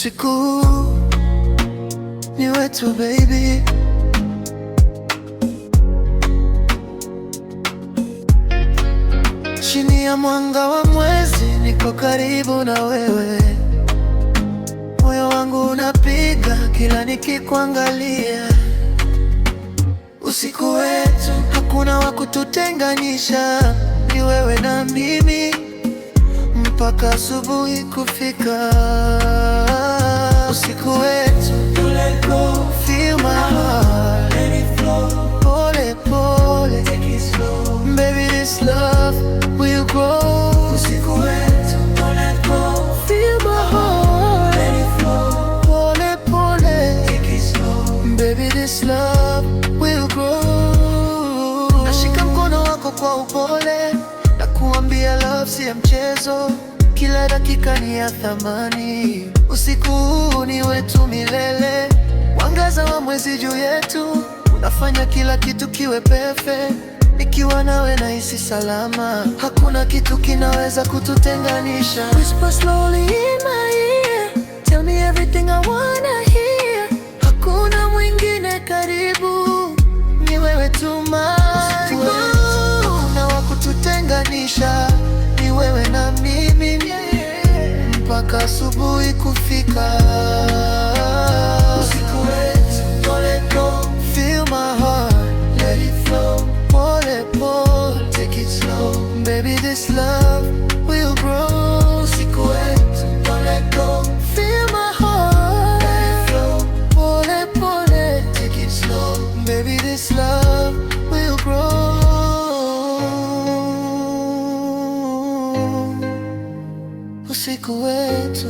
Usiku ni wetu baby, chini ya mwanga wa mwezi, niko karibu na wewe. Moyo wangu unapiga kila nikikuangalia. Usiku wetu hakuna wa kututenganisha, ni wewe na mimi mpaka asubuhi kufika. Usiku wetu, you let go, feel my heart, let it flow, pole pole, take it slow, baby this love will grow. Usiku wetu, you let go, feel my heart, let it flow, pole pole, take it slow, baby this love will grow. Nashika mkono wako kwa upole na kuambia love si mchezo, kila dakika ni ya thamani. Usiku huu ni wetu milele, mwangaza wa mwezi juu yetu unafanya kila kitu kiwe perfect. Nikiwa nawe nahisi salama, hakuna kitu kinaweza kututenganisha. Whisper slowly in my ear, tell me everything I wanna hear. Hakuna mwingine karibu, ni wewe tu my girl. Hakuna wa kututenganisha, ni wewe na mimi mpaka asubuhi kufika. Usiku wetu, don't let go, feel my heart, let it flow, pole pole, take it slow, baby this love will grow. Usiku wetu, don't let go, feel my heart, let it flow, pole pole, take it slow, baby this love will grow. Usiku wetu